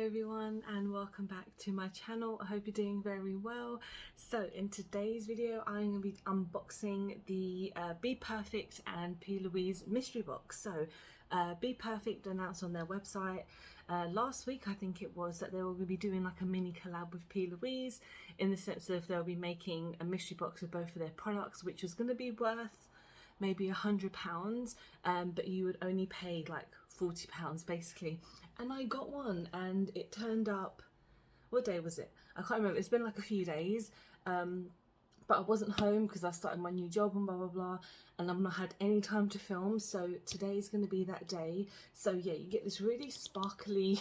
Hello everyone and welcome back to my channel. I hope you're doing very well. So in today's video I'm going to be unboxing the BPERFECT and PLOUISE mystery box. So BPERFECT announced on their website last week, I think it was, that they were going to be doing like a mini collab with PLOUISE, in the sense of they'll be making a mystery box with both of their products, which was going to be worth maybe £100, but you would only pay like £40 basically. And I got one and it turned up, what day was it? I can't remember, it's been like a few days, but I wasn't home because I started my new job and blah blah blah, and I've not had any time to film, so today is going to be that day. So yeah, you get this really sparkly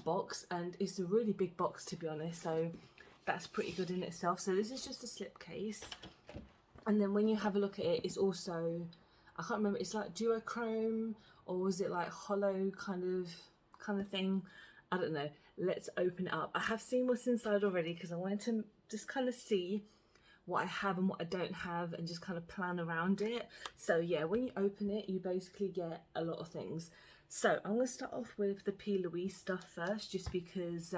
box, and it's a really big box to be honest, so that's pretty good in itself. So this is just a slipcase, and then when you have a look at it, it's also, I can't remember, it's like duochrome, or was it like hollow kind of thing, I don't know. Let's open it up. I have seen what's inside already because I wanted to just kind of see what I have and what I don't have and just kind of plan around it. So yeah, when you open it, you basically get a lot of things. So I'm going to start off with the PLOUISE stuff first, just because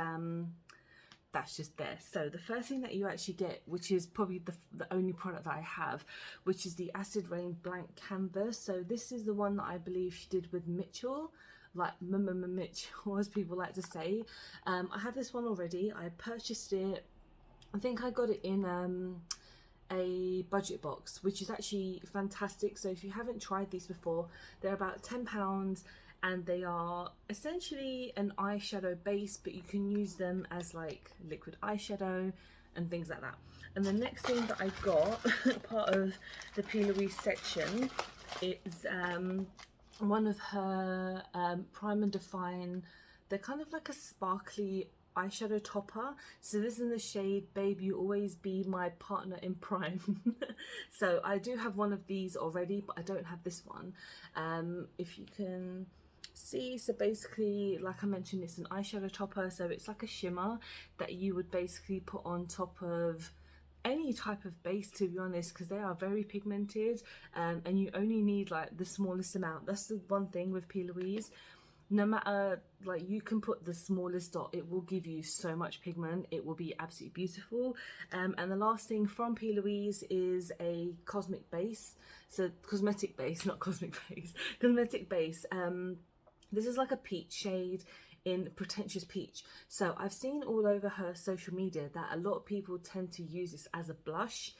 that's just there. So the first thing that you actually get, which is probably the only product that I have, which is the Acid Rain blank canvas. So this is the one that I believe she did with Mitchell, like Mitchell as people like to say. I have this one already. I purchased it, I think I got it in a budget box, which is actually fantastic. So if you haven't tried these before, they're about £10, and they are essentially an eyeshadow base, but you can use them as like liquid eyeshadow and things like that. And the next thing that I got, part of the PLOUISE section, is one of her Prime and Define. They're kind of like a sparkly eyeshadow topper. So this is in the shade Babe You Always Be My Partner in Prime. So I do have one of these already, but I don't have this one. If you can see, so basically, like I mentioned, it's an eyeshadow topper, so it's like a shimmer that you would basically put on top of any type of base, to be honest, because they are very pigmented, and you only need like the smallest amount. That's the one thing with PLOUISE. No matter, like, you can put the smallest dot, it will give you so much pigment. It will be absolutely beautiful. And the last thing from PLOUISE is a cosmetic base. So cosmetic base, not cosmic base, cosmetic base. This is like a peach shade in Pretentious Peach. So I've seen all over her social media that a lot of people tend to use this as a blush,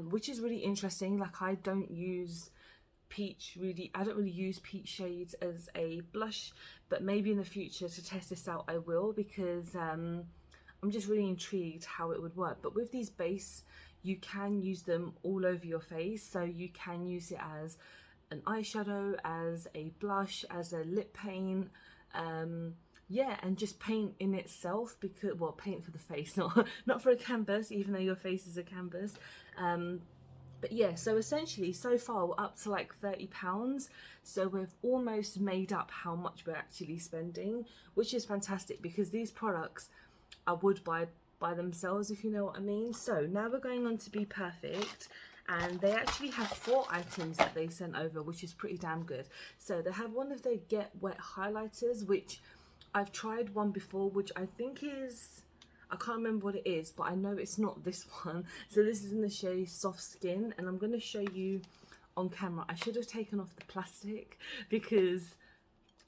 which is really interesting. Like, I don't use peach really, I don't really use peach shades as a blush, but maybe in the future to test this out I will, because I'm just really intrigued how it would work. But with these base, you can use them all over your face, so you can use it as an eyeshadow, as a blush, as a lip paint, yeah, and just paint in itself, because, well, paint for the face, not for a canvas, even though your face is a canvas. But yeah, so essentially so far we're up to like £30, so we've almost made up how much we're actually spending, which is fantastic, because these products I would buy by themselves, if you know what I mean. So now we're going on to BPERFECT, and they actually have 4 items that they sent over, which is pretty damn good. So they have one of their Get Wet highlighters, which I've tried one before, which I think is, I can't remember what it is, but I know it's not this one. So this is in the shade Soft Skin, and I'm going to show you on camera. I should have taken off the plastic because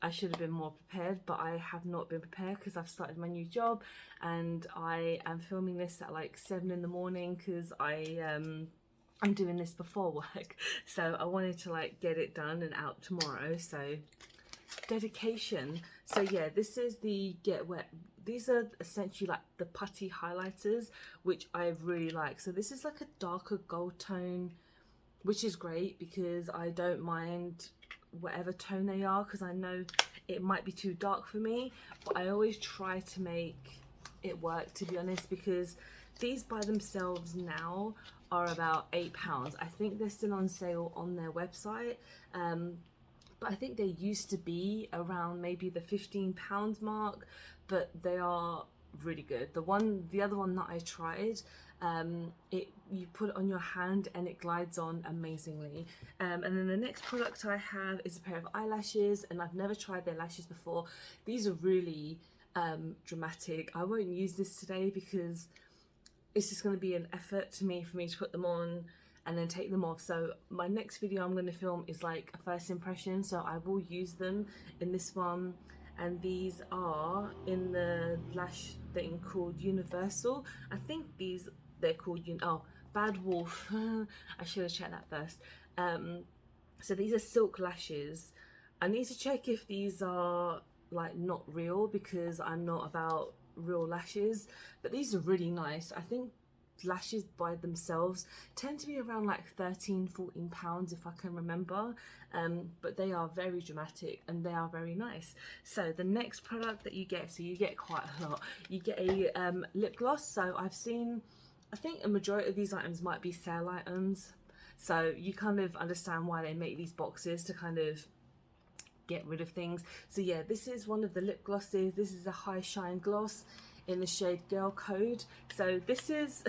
I should have been more prepared, but I have not been prepared because I've started my new job, and I am filming this at like 7 in the morning because I'm doing this before work. So I wanted to like get it done and out tomorrow, so dedication. So yeah, this is the Get Wet. These are essentially like the putty highlighters, which I really like. So this is like a darker gold tone, which is great because I don't mind whatever tone they are, because I know it might be too dark for me, but I always try to make it work, to be honest, because these by themselves now are about £8. I think they're still on sale on their website, but I think they used to be around maybe the £15 mark, but they are really good. The other one that I tried, you put it on your hand and it glides on amazingly. And then the next product I have is a pair of eyelashes, and I've never tried their lashes before. These are really dramatic. I won't use this today because it's just going to be an effort to me for me to put them on and then take them off. So my next video I'm going to film is like a first impression, so I will use them in this one. And these are in the lash thing called Universal. I think they're called Bad Wolf. I should have checked that first. So these are silk lashes. I need to check if these are like not real, because I'm not about real lashes, but these are really nice. I think lashes by themselves tend to be around like £13–14 if I can remember, but they are very dramatic and they are very nice. So the next product that you get, so you get quite a lot, you get a lip gloss. So I think a majority of these items might be sale items, so you kind of understand why they make these boxes, to kind of get rid of things. So yeah, this is one of the lip glosses. This is a high shine gloss in the shade Girl Code. So this is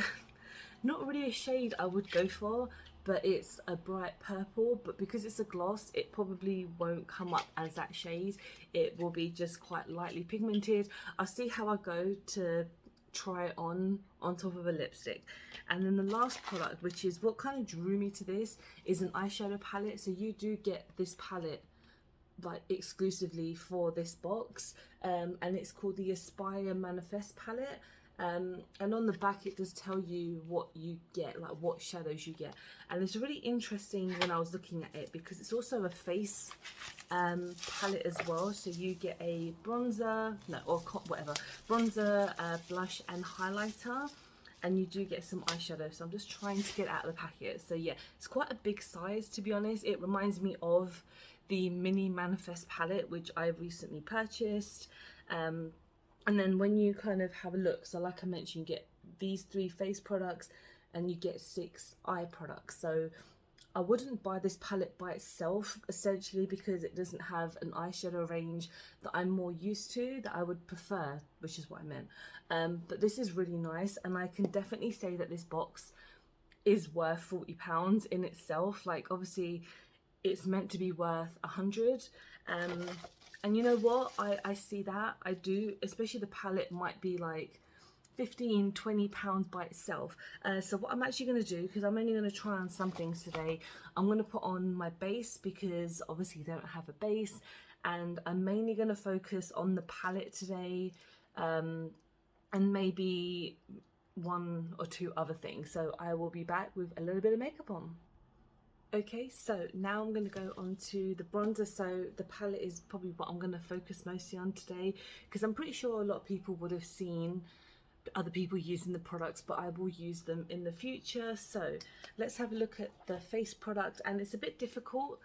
not really a shade I would go for, but it's a bright purple, but because it's a gloss it probably won't come up as that shade. It will be just quite lightly pigmented. I'll see how I go to try it on top of a lipstick. And then the last product, which is what kind of drew me to this, is an eyeshadow palette. So you do get this palette like exclusively for this box, and it's called the Aspire Manifest palette, and on the back it does tell you what you get, like what shadows you get. And it's really interesting when I was looking at it because it's also a face palette as well. So you get a bronzer, bronzer, blush and highlighter, and you do get some eyeshadow. So I'm just trying to get out of the packet. So yeah, it's quite a big size, to be honest. It reminds me of the mini Manifest palette, which I've recently purchased. And then when you kind of have a look, so like I mentioned, you get these 3 face products and you get 6 eye products. So I wouldn't buy this palette by itself, essentially, because it doesn't have an eyeshadow range that I'm more used to, that I would prefer, which is what I meant. But this is really nice, and I can definitely say that this box is worth £40 in itself. Like, obviously it's meant to be worth 100, and you know what, I see that, I do, especially the palette might be like £15–20 by itself. So what I'm actually going to do, because I'm only going to try on some things today, I'm going to put on my base, because obviously they don't have a base, and I'm mainly going to focus on the palette today, and maybe 1 or 2 other things. So I will be back with a little bit of makeup on. Okay, so now I'm going to go on to the bronzer. So the palette is probably what I'm going to focus mostly on today, because I'm pretty sure a lot of people would have seen other people using the products, but I will use them in the future. So let's have a look at the face product, and it's a bit difficult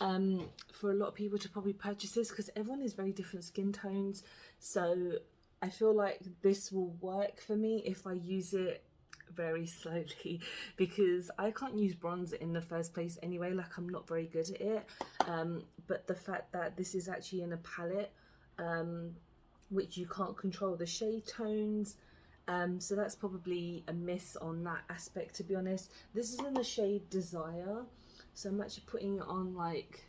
for a lot of people to probably purchase this because everyone is very different skin tones. So I feel like this will work for me if I use it very slowly, because I can't use bronzer in the first place anyway, like I'm not very good at it, but the fact that this is actually in a palette, which you can't control the shade tones, so that's probably a miss on that aspect, to be honest. This is in the shade Desire, so I'm actually putting it on like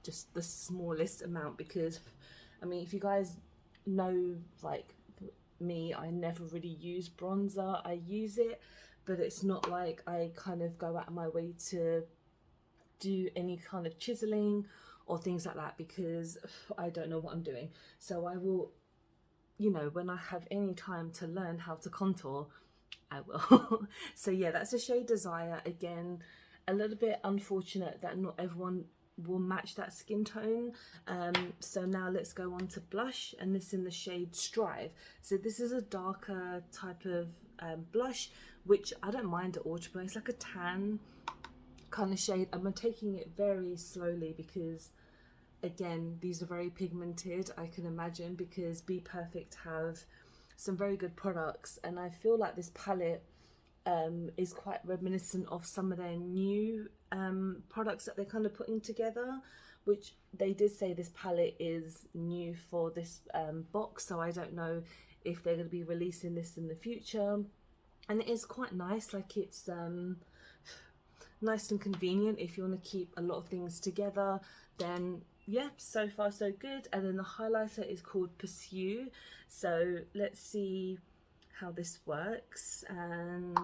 just the smallest amount, because I mean, if you guys know like me, I never really use bronzer. I use it, but it's not like I kind of go out of my way to do any kind of chiseling or things like that, because I don't know what I'm doing. So I will, you know, when I have any time to learn how to contour, I will. So yeah, that's a shade Desire. Again, a little bit unfortunate that not everyone will match that skin tone. So now let's go on to blush, and this in the shade Strive. So this is a darker type of blush, which I don't mind at all, but it's like a tan kind of shade. I'm taking it very slowly because again, these are very pigmented, I can imagine, because BPERFECT have some very good products, and I feel like this palette is quite reminiscent of some of their new products that they're kind of putting together, which they did say this palette is new for this box, so I don't know if they're going to be releasing this in the future. And it is quite nice, like it's nice and convenient if you want to keep a lot of things together. Then yeah, so far so good. And then the highlighter is called Pursue. So let's see how this works. And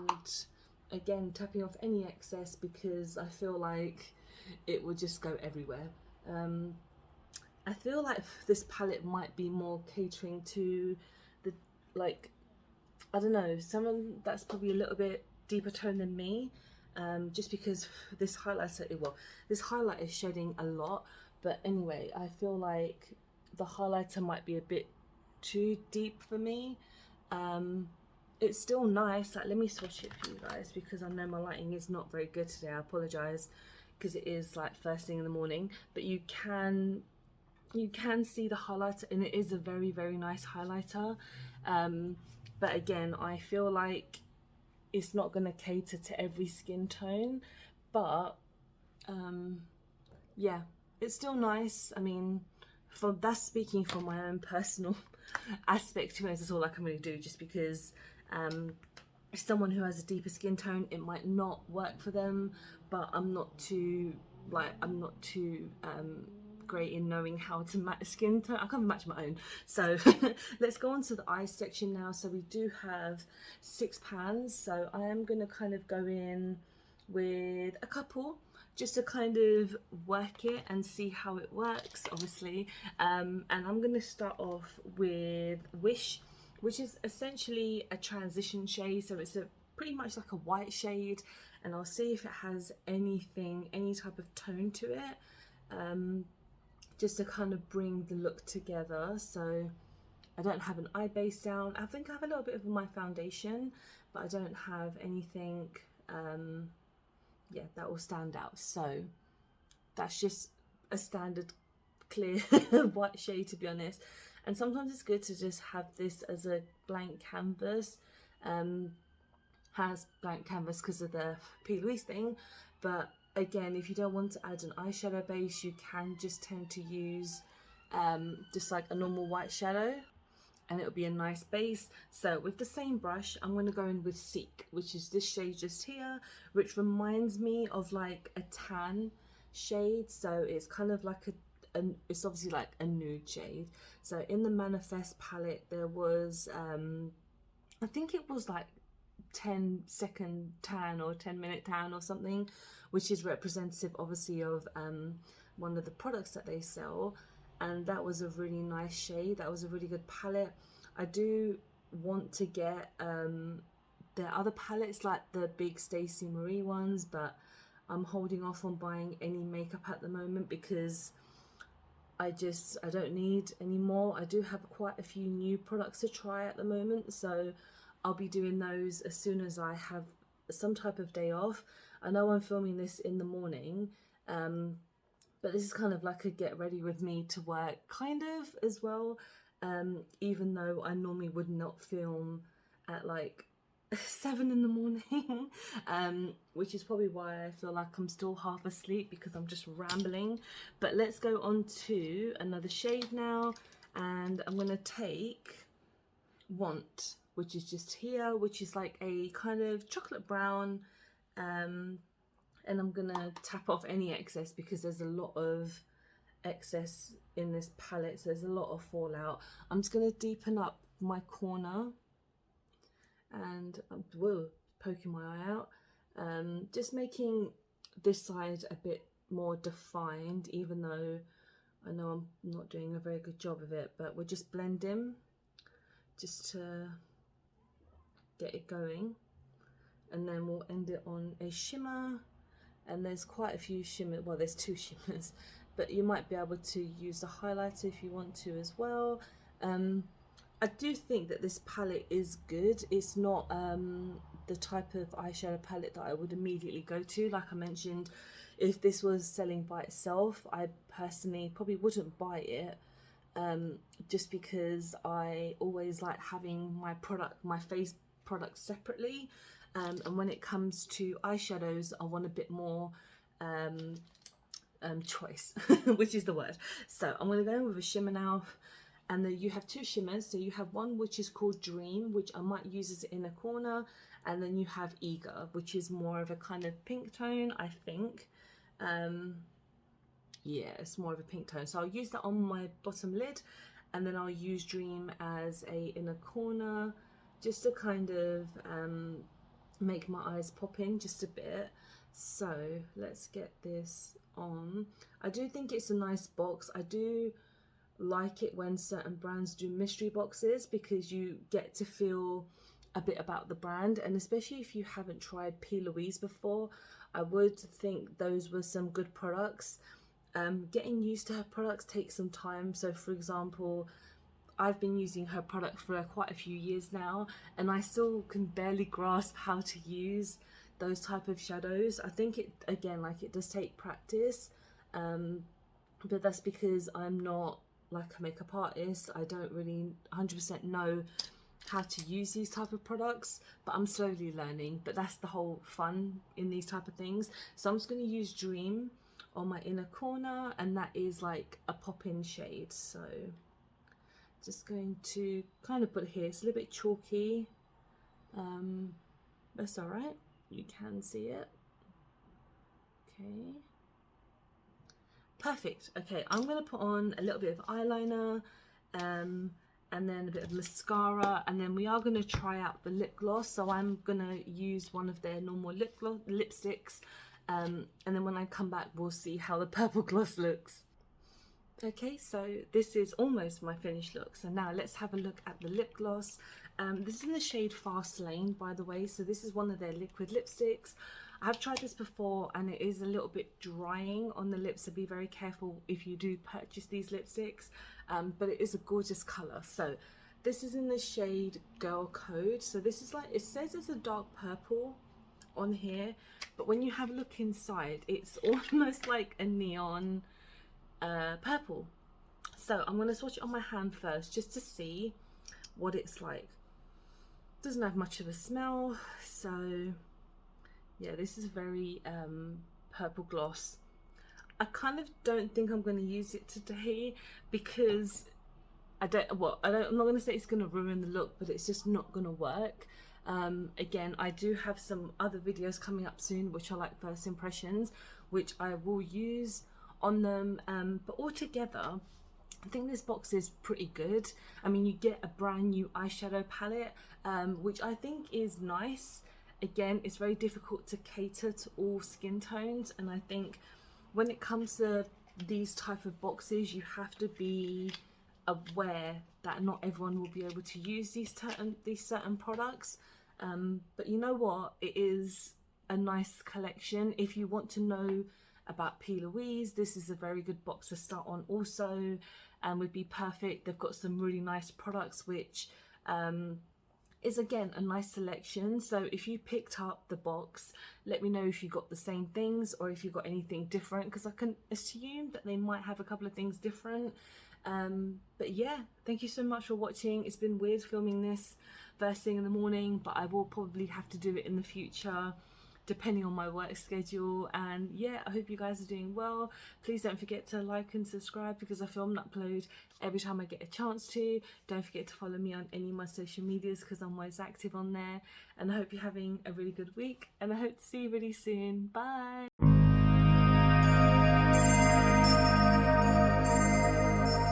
again, tapping off any excess because I feel like it will just go everywhere. I feel like this palette might be more catering to the, like, I don't know, someone that's probably a little bit deeper tone than me, just because this highlighter, well, this highlight is shedding a lot. But anyway, I feel like the highlighter might be a bit too deep for me. It's still nice. Like, let me swatch it for you guys because I know my lighting is not very good today. I apologize because it is like first thing in the morning, but you can see the highlighter, and it is a very, very nice highlighter. But again, I feel like it's not going to cater to every skin tone, but yeah, it's still nice. I mean, that's speaking from my own personal aspect to it. That's all I can really do, just because someone who has a deeper skin tone, it might not work for them, but I'm not too great in knowing how to match skin tone. I can't match my own. So let's go on to the eye section now. So we do have 6 pans, so I am going to kind of go in with a couple just to kind of work it and see how it works, obviously. And I'm going to start off with Wish, which is essentially a transition shade, so it's a pretty much like a white shade, and I'll see if it has any type of tone to it, just to kind of bring the look together. So I don't have an eye base down. I think I have a little bit of my foundation, but I don't have anything yeah, that will stand out. So that's just a standard clear white shade, to be honest. And sometimes it's good to just have this as a blank canvas. Has blank canvas because of the PLOUISE thing, but again, if you don't want to add an eyeshadow base, you can just tend to use just like a normal white shadow, and it'll be a nice base. So with the same brush, I'm going to go in with Seek, which is this shade just here, which reminds me of like a tan shade. So it's kind of like it's obviously like a nude shade. So in the Manifest palette, there was I think it was like 10-second tan or 10-minute tan or something, which is representative obviously of one of the products that they sell, and that was a really nice shade. That was a really good palette. I do want to get their other palettes, like the big Stacey Marie ones, but I'm holding off on buying any makeup at the moment because I don't need any more. I do have quite a few new products to try at the moment, so I'll be doing those as soon as I have some type of day off. I know I'm filming this in the morning, but this is kind of like a get ready with me to work kind of as well, even though I normally would not film at like 7 in the morning, which is probably why I feel like I'm still half asleep, because I'm just rambling. But let's go on to another shade now, and I'm going to take Want, which is just here, which is like a kind of chocolate brown, and I'm gonna tap off any excess because there's a lot of excess in this palette, so there's a lot of fallout. I'm just gonna deepen up my corner, and I'm poking my eye out, just making this side a bit more defined, even though I know I'm not doing a very good job of it, but we're just blending just to get it going, and then we'll end it on a shimmer. And there's quite a few shimmers, well, there's 2 shimmers, but you might be able to use a highlighter if you want to as well. I do think that this palette is good. It's not the type of eyeshadow palette that I would immediately go to. Like I mentioned, if this was selling by itself, I personally probably wouldn't buy it, just because I always like having my face product separately. And when it comes to eyeshadows, I want a bit more choice, which is the word. So I'm going to go in with a shimmer now, and then you have 2 shimmers. So you have one which is called Dream, which I might use as an inner corner, and then you have Eager, which is more of a kind of pink tone, I think. yeah, it's more of a pink tone. So I'll use that on my bottom lid, and then I'll use Dream as a inner corner, just to kind of make my eyes pop in just a bit. So let's get this on. I do think it's a nice box. I do like it when certain brands do mystery boxes, because you get to feel a bit about the brand, and especially if you haven't tried P. Louise before, I would think those were some good products. Getting used to her products takes some time. So for example, I've been using her product for quite a few years now, and I still can barely grasp how to use those type of shadows. I think it, again, like, it does take practice, but that's because I'm not like a makeup artist. I don't really 100% know how to use these type of products, but I'm slowly learning. But that's the whole fun in these type of things. So I'm just going to use Dream on my inner corner, and that is like a pop-in shade. So just going to kind of put it here. It's a little bit chalky, that's all right, you can see it. Okay, perfect. Okay, I'm going to put on a little bit of eyeliner, and then a bit of mascara, and then we are going to try out the lip gloss. So I'm going to use one of their normal lipsticks, and then when I come back we'll see how the purple gloss looks. Okay, so this is almost my finished look. So now let's have a look at the lip gloss. This is in the shade Fast Lane, by the way. So this is one of their liquid lipsticks. I've tried this before and it is a little bit drying on the lips, so be very careful if you do purchase these lipsticks, but it is a gorgeous color. So this is in the shade Girl Code. So this is like, it says it's a dark purple on here, but when you have a look inside, it's almost like a neon purple. So I'm going to swatch it on my hand first just to see what it's like. Doesn't have much of a smell, so yeah, this is very purple gloss. I kind of don't think I'm going to use it today because I'm not going to say it's going to ruin the look, but it's just not going to work. Again, I do have some other videos coming up soon which are like first impressions, which I will use on them, but altogether I think this box is pretty good. I mean, you get a brand new eyeshadow palette, which I think is nice. Again, it's very difficult to cater to all skin tones, and I think when it comes to these type of boxes, you have to be aware that not everyone will be able to use these certain products, but you know what, it is a nice collection. If you want to know about P. Louise, this is a very good box to start on also, and would be perfect. They've got some really nice products, which is again a nice selection. So if you picked up the box, let me know if you got the same things or if you got anything different, because I can assume that they might have a couple of things different. But yeah, thank you so much for watching. It's been weird filming this first thing in the morning, but I will probably have to do it in the future depending on my work schedule. And yeah, I hope you guys are doing well. Please don't forget to like and subscribe, because I film and upload every time I get a chance to. Don't forget to follow me on any of my social medias, because I'm always active on there. And I hope you're having a really good week, and I hope to see you really soon. Bye.